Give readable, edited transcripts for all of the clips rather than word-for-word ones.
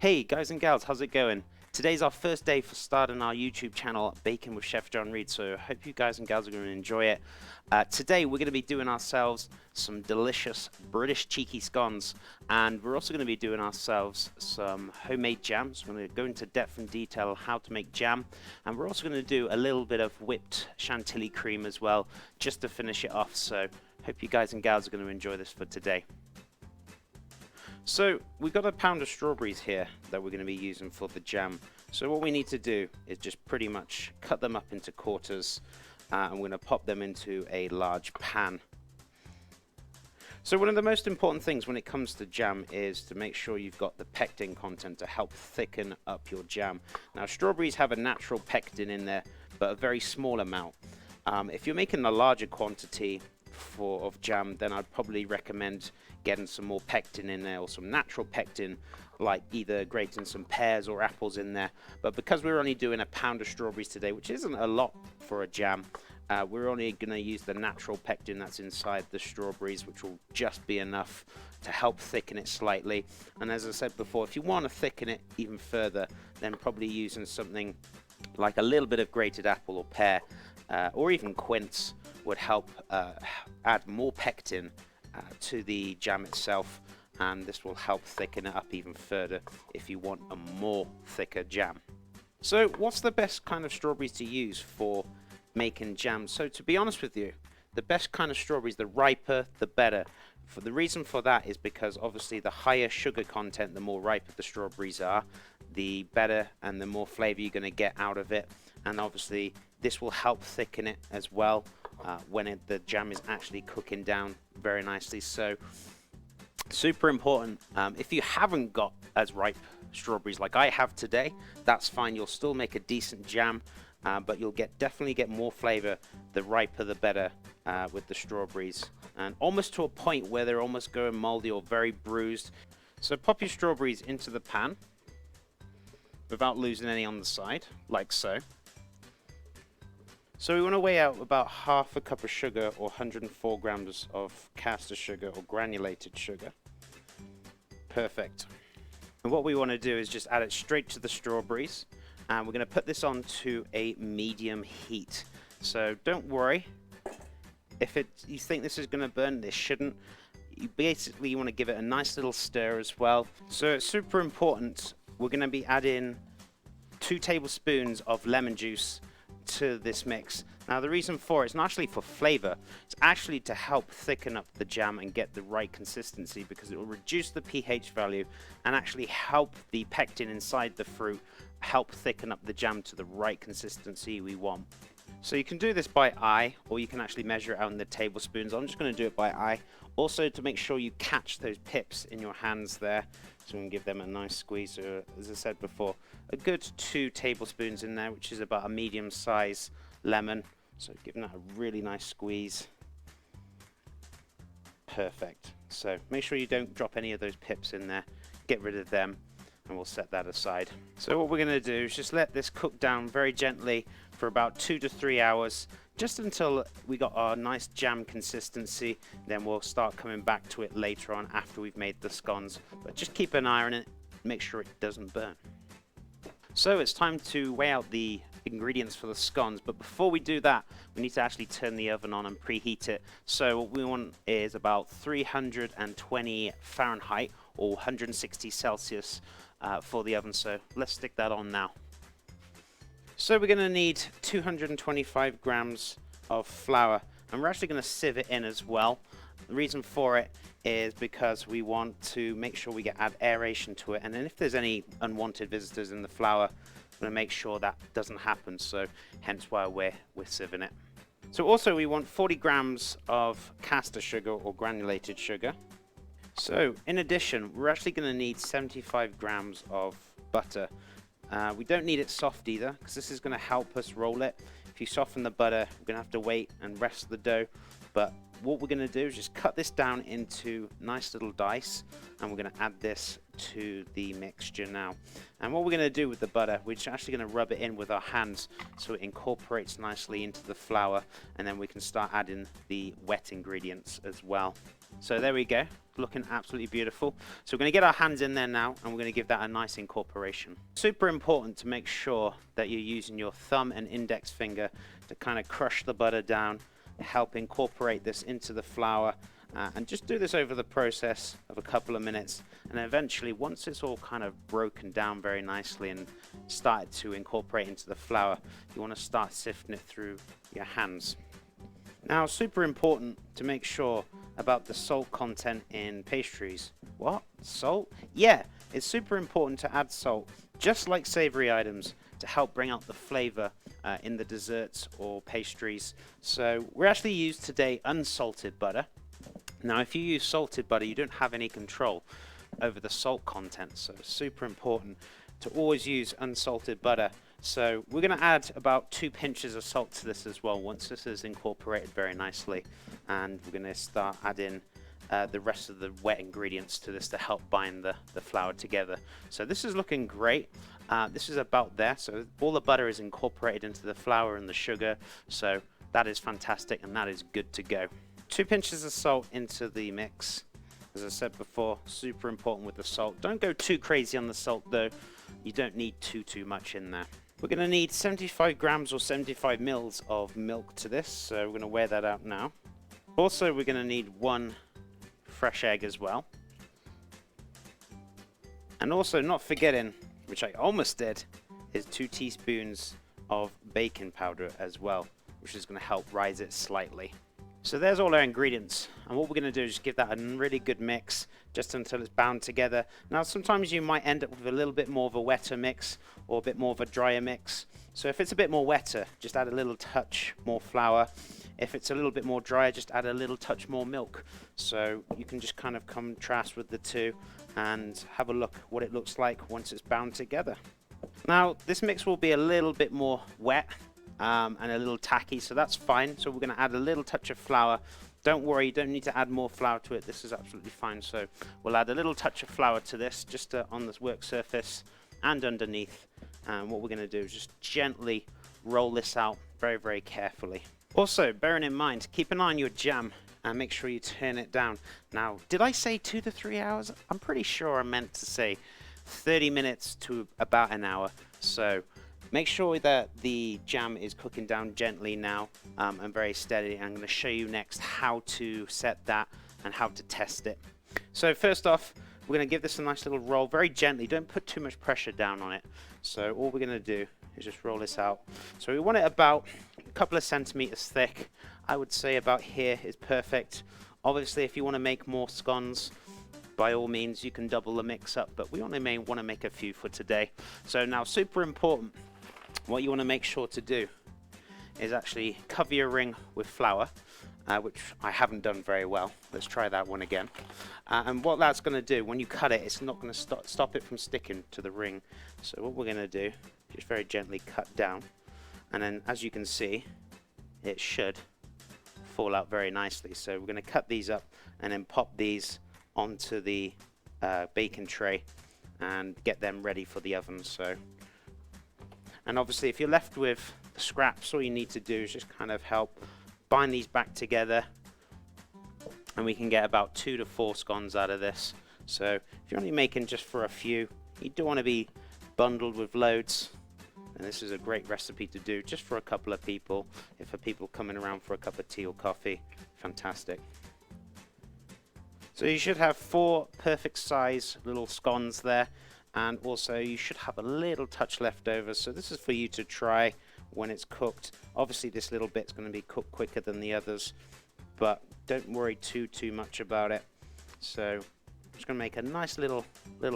Hey guys and gals, how's it going? Today's our first day for starting our YouTube channel, Baking with Chef John Reed, so I hope you guys and gals are going to enjoy it. Today we're going to be doing ourselves some delicious British cheeky scones, and we're also going to be doing ourselves some homemade jams. We're going to go into depth and detail how to make jam, and we're also going to do a little bit of whipped chantilly cream as well, just to finish it off, so hope you guys and gals are going to enjoy this for today. So we've got a pound of strawberries here that we're going to be using for the jam. So what we need to do is just pretty much cut them up into quarters, and we're going to pop them into a large pan. So one of the most important things when it comes to jam is to make sure you've got the pectin content to help thicken up your jam. Now strawberries have a natural pectin in there, but a very small amount. If you're making a larger quantity of jam, then I'd probably recommend getting some more pectin in there, or some natural pectin, like either grating some pears or apples in there. But because we're only doing a pound of strawberries today, which isn't a lot for a jam, we're only going to use the natural pectin that's inside the strawberries, which will just be enough to help thicken it slightly. And as I said before, if you want to thicken it even further, then probably using something like a little bit of grated apple or pear, or even quince would help add more pectin to the jam itself, and this will help thicken it up even further if you want a more thicker jam. So what's the best kind of strawberries to use for making jam? So to be honest with you, the best kind of strawberries, the riper the better. For the reason for that is because obviously the higher sugar content, the more riper the strawberries are, the better and the more flavor you're going to get out of it. And obviously this will help thicken it as well when the jam is actually cooking down very nicely. So super important. If you haven't got as ripe strawberries like I have today, that's fine. You'll still make a decent jam, but you'll definitely get more flavor. The riper the better with the strawberries, and almost to a point where they're almost going moldy or very bruised. So pop your strawberries into the pan without losing any on the side, like so. So we want to weigh out about half a cup of sugar, or 104 grams of caster sugar or granulated sugar. Perfect. And what we want to do is just add it straight to the strawberries, and we're going to put this on to a medium heat. So don't worry if you think this is going to burn, this shouldn't. You want to give it a nice little stir as well. So it's super important. We're going to be adding 2 tablespoons of lemon juice to this mix. Now the reason for it's not actually for flavor, it's actually to help thicken up the jam and get the right consistency, because it will reduce the pH value and actually help the pectin inside the fruit help thicken up the jam to the right consistency we want. So you can do this by eye, or you can actually measure it out in the tablespoons. I'm just going to do it by eye, also to make sure you catch those pips in your hands there, so we can give them a nice squeeze. So, as I said before, a good 2 tablespoons in there, which is about a medium size lemon. So giving that a really nice squeeze. Perfect. So make sure you don't drop any of those pips in there. Get rid of them, and we'll set that aside. So what we're going to do is just let this cook down very gently for about 2 to 3 hours, just until we got our nice jam consistency. Then we'll start coming back to it later on after we've made the scones, but just keep an eye on it, make sure it doesn't burn. So it's time to weigh out the ingredients for the scones, but before we do that, we need to actually turn the oven on and preheat it. So what we want is about 320 Fahrenheit or 160 Celsius for the oven. So let's stick that on now. So we're going to need 225 grams of flour, and we're actually going to sieve it in as well. The reason for it is because we want to make sure we add aeration to it, and then if there's any unwanted visitors in the flour, we're going to make sure that doesn't happen, so hence why we're sieving it. So also we want 40 grams of caster sugar or granulated sugar. So in addition, we're actually going to need 75 grams of butter. We don't need it soft either, because this is going to help us roll it. If you soften the butter, we're going to have to wait and rest the dough, but what we're going to do is just cut this down into nice little dice, and we're going to add this to the mixture now. And what we're going to do with the butter, we're just actually going to rub it in with our hands so it incorporates nicely into the flour, and then we can start adding the wet ingredients as well. So there we go, looking absolutely beautiful. So we're going to get our hands in there now, and we're going to give that a nice incorporation. Super important to make sure that you're using your thumb and index finger to kind of crush the butter down, help incorporate this into the flour, and just do this over the process of a couple of minutes. And eventually, once it's all kind of broken down very nicely and started to incorporate into the flour, you want to start sifting it through your hands. Now, super important to make sure about the salt content in pastries. What? Salt? Yeah, it's super important to add salt, just like savory items, to help bring out the flavor in the desserts or pastries. So we're actually used today unsalted butter. Now, if you use salted butter, you don't have any control over the salt content, so it's super important to always use unsalted butter. So we're going to add about 2 pinches of salt to this as well once this is incorporated very nicely, and we're going to start adding the rest of the wet ingredients to this to help bind the flour together. So this is looking great. This is about there, so all the butter is incorporated into the flour and the sugar, so that is fantastic and that is good to go. 2 pinches of salt into the mix. As I said before, super important with the salt. Don't go too crazy on the salt though. You don't need too much in there. We're going to need 75 grams or 75 mils of milk to this, so we're going to weigh that out now. Also, we're going to need 1 fresh egg as well. And also, not forgetting, which I almost did, is 2 teaspoons of baking powder as well, which is going to help rise it slightly. So there's all our ingredients, and what we're going to do is give that a really good mix just until it's bound together. Now, sometimes you might end up with a little bit more of a wetter mix or a bit more of a drier mix. So if it's a bit more wetter, just add a little touch more flour. If it's a little bit more drier, just add a little touch more milk. So you can just kind of contrast with the two and have a look what it looks like once it's bound together. Now, this mix will be a little bit more wet and a little tacky, so that's fine. So we're going to add a little touch of flour. Don't worry, you don't need to add more flour to it. This is absolutely fine. So we'll add a little touch of flour to this, just on this work surface and underneath. And what we're going to do is just gently roll this out very, very carefully. Also, bearing in mind, keep an eye on your jam and make sure you turn it down. Now, did I say 2 to 3 hours? I'm pretty sure I meant to say 30 minutes to about an hour. So make sure that the jam is cooking down gently now and very steady. I'm going to show you next how to set that and how to test it. So first off, we're going to give this a nice little roll very gently. Don't put too much pressure down on it. So all we're going to do is just roll this out. So we want it about a couple of centimeters thick. I would say about here is perfect. Obviously, if you want to make more scones, by all means, you can double the mix up, but we only may want to make a few for today. So now, super important, what you want to make sure to do is actually cover your ring with flour, which I haven't done very well. Let's try that one again. And what that's going to do, when you cut it, it's not going to stop it from sticking to the ring. So what we're going to do, just very gently cut down, and then as you can see, it should fall out very nicely. So we're going to cut these up and then pop these onto the baking tray and get them ready for the oven. So, and obviously if you're left with the scraps, all you need to do is just kind of help bind these back together, and we can get about 2 to 4 scones out of this. So if you're only making just for a few, you don't want to be bundled with loads, and this is a great recipe to do just for a couple of people. If for people coming around for a cup of tea or coffee, fantastic. So you should have 4 perfect size little scones there, and also you should have a little touch left over. So this is for you to try when it's cooked. Obviously this little bit's going to be cooked quicker than the others, but don't worry too much about it. So I'm just going to make a nice little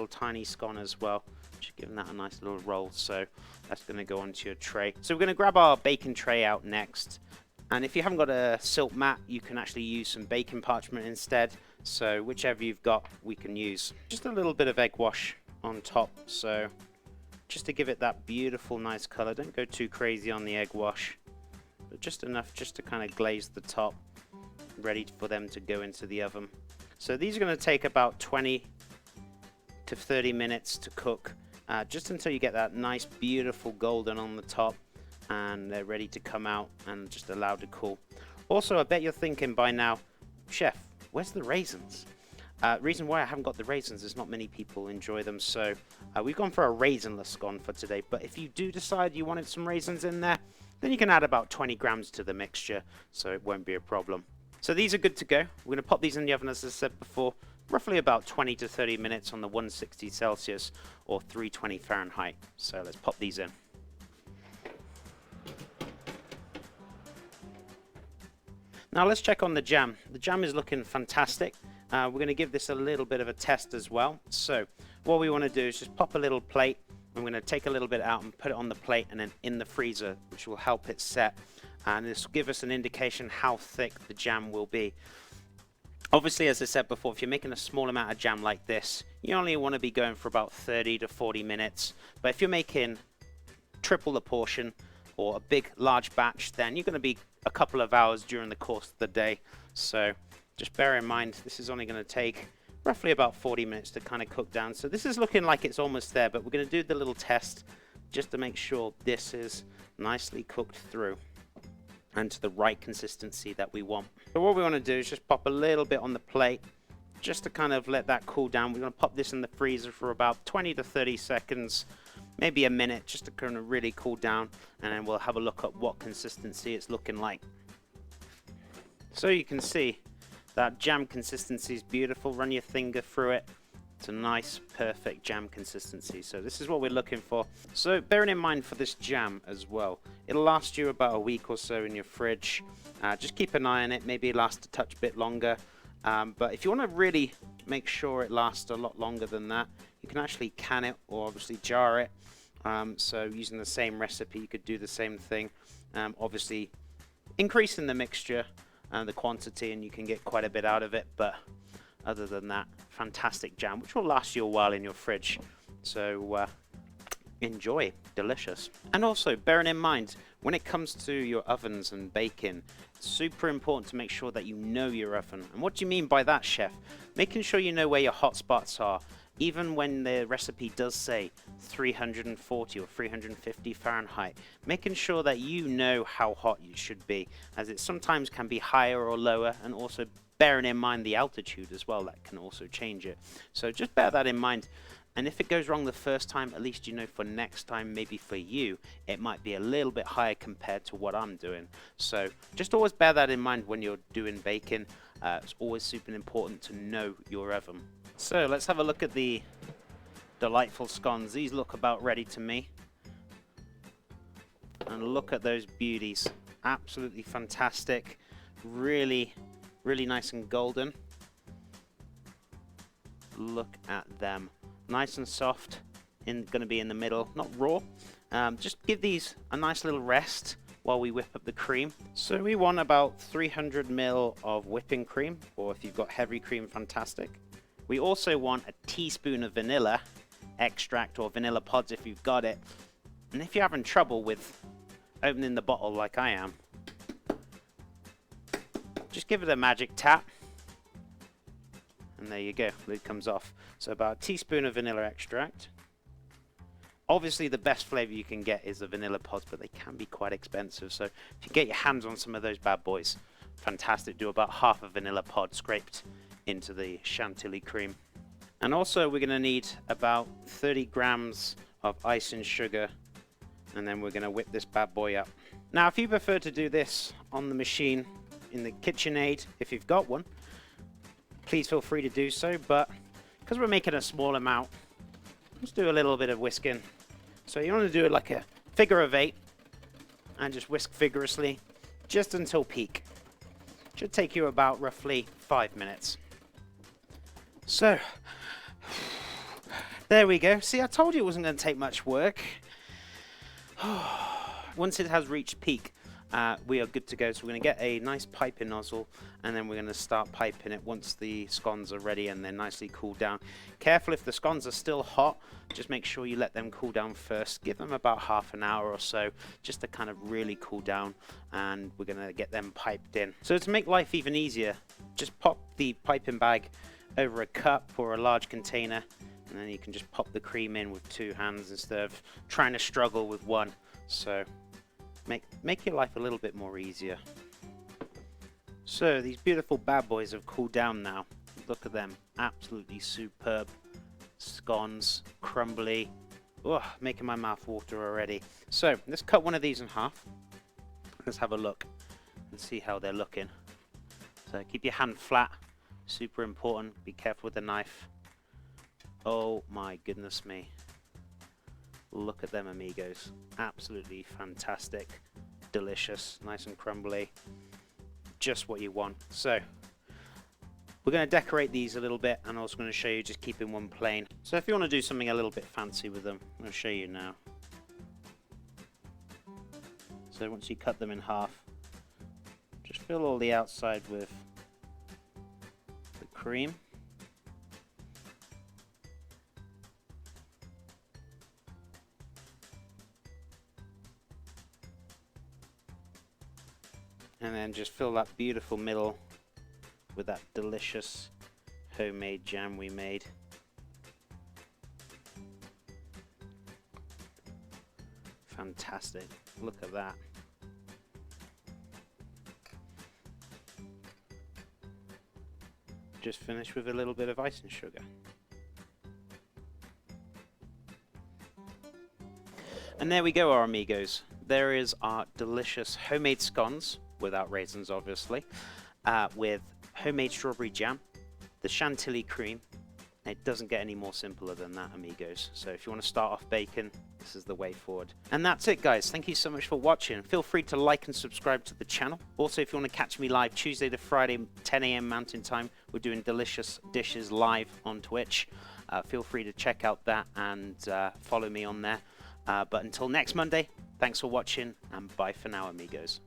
tiny scone as well, just giving that a nice little roll. So that's going to go onto your tray. So we're going to grab our baking tray out next, and if you haven't got a silk mat, you can actually use some baking parchment instead. So whichever you've got, we can use. Just a little bit of egg wash on top, so just to give it that beautiful nice color. Don't go too crazy on the egg wash, but just enough just to kind of glaze the top. ready for them to go into the oven. So these are going to take about 20 to 30 minutes to cook, just until you get that nice beautiful golden on the top and they're ready to come out and just allowed to cool. Also, I bet you're thinking by now, Chef, where's the raisins? Reason why I haven't got the raisins is not many people enjoy them, so we've gone for a raisinless scone for today. But if you do decide you wanted some raisins in there, then you can add about 20 grams to the mixture, so it won't be a problem. So these are good to go. We're going to pop these in the oven, as I said before, roughly about 20 to 30 minutes on the 160 Celsius or 320 Fahrenheit. So let's pop these in. Now let's check on the jam. The jam is looking fantastic. We're going to give this a little bit of a test as well. So what we want to do is just pop a little plate. I'm going to take a little bit out and put it on the plate and then in the freezer, which will help it set. And this will give us an indication how thick the jam will be. Obviously, as I said before, if you're making a small amount of jam like this, you only want to be going for about 30 to 40 minutes. But if you're making triple the portion or a big, large batch, then you're going to be a couple of hours during the course of the day. So just bear in mind, this is only going to take roughly about 40 minutes to kind of cook down. So this is looking like it's almost there, but we're going to do the little test just to make sure this is nicely cooked through and to the right consistency that we want. So what we want to do is just pop a little bit on the plate just to kind of let that cool down. We're going to pop this in the freezer for about 20 to 30 seconds, maybe a minute, just to kind of really cool down, and then we'll have a look at what consistency it's looking like. So you can see that jam consistency is beautiful. Run your finger through it. It's a nice, perfect jam consistency. So this is what we're looking for. So bearing in mind for this jam as well, it'll last you about a week or so in your fridge. Just keep an eye on it. Maybe it lasts a touch bit longer. But if you want to really make sure it lasts a lot longer than that, you can actually can it or obviously jar it. So using the same recipe, you could do the same thing. Obviously increasing the mixture and the quantity, and you can get quite a bit out of it. But other than that, fantastic jam, which will last you a while in your fridge. So enjoy, delicious. And also bearing in mind, when it comes to your ovens and baking, it's super important to make sure that you know your oven. And what do you mean by that, chef? Making sure you know where your hot spots are. Even when the recipe does say 340 or 350 Fahrenheit, making sure that you know how hot you should be, as it sometimes can be higher or lower, and also bearing in mind the altitude as well, that can also change it. So just bear that in mind. And if it goes wrong the first time, at least you know for next time, maybe for you, it might be a little bit higher compared to what I'm doing. So just always bear that in mind when you're doing baking. It's always super important to know your oven. So let's have a look at the delightful scones. These look about ready to me. And look at those beauties. Absolutely fantastic. Really, really nice and golden. Look at them. Nice and soft, going to be in the middle, not raw. Just give these a nice little rest while we whip up the cream. So we want about 300 ml of whipping cream, or if you've got heavy cream, fantastic. We also want a teaspoon of vanilla extract or vanilla pods if you've got it. And if you're having trouble with opening the bottle like I am, just give it a magic tap. And there you go, lid comes off. So about a teaspoon of vanilla extract. Obviously the best flavor you can get is the vanilla pods, but they can be quite expensive. So if you get your hands on some of those bad boys, fantastic. Do about half a vanilla pod scraped into the chantilly cream. And also we're going to need about 30 grams of ice and sugar, and then we're going to whip this bad boy up. Now if you prefer to do this on the machine in the KitchenAid, if you've got one, please feel free to do so, but because we're making a small amount, let's do a little bit of whisking. So you want to do it like a figure of 8 and just whisk vigorously just until peak. Should take you about roughly 5 minutes. So there we go. See, I told you it wasn't going to take much work. Once it has reached peak, we are good to go. So we're going to get a nice piping nozzle, and then we're going to start piping it once the scones are ready and they're nicely cooled down. Careful, if the scones are still hot, just make sure you let them cool down first. Give them about half an hour or so just to kind of really cool down, and we're going to get them piped in. So to make life even easier, just pop the piping bag over a cup or a large container, and then you can just pop the cream in with 2 hands instead of trying to struggle with one. So make your life a little bit more easier. So these beautiful bad boys have cooled down now. Look at them, absolutely superb scones, crumbly. Oh, making my mouth water already. So let's cut one of these in half. Let's have a look and see how they're looking. So keep your hand flat, super important. Be careful with the knife. Oh my goodness me. Look at them, amigos. Absolutely fantastic. Delicious, nice and crumbly. Just what you want. So we're going to decorate these a little bit, and also going to show you just keeping one plain. So if you want to do something a little bit fancy with them, I'll show you now. So once you cut them in half, just fill all the outside with the cream. And then just fill that beautiful middle with that delicious homemade jam we made. Fantastic. Look at that. Just finish with a little bit of icing sugar. And there we go, our amigos. There is our delicious homemade scones, without raisins obviously, with homemade strawberry jam, the chantilly cream. It doesn't get any more simpler than that, amigos. So if you want to start off baking, this is the way forward. And that's it, guys. Thank you so much for watching. Feel free to like and subscribe to the channel. Also, if you want to catch me live Tuesday to Friday, 10 a.m. Mountain Time, we're doing delicious dishes live on Twitch. Feel free to check out that and follow me on there. But until next Monday, thanks for watching, and bye for now, amigos.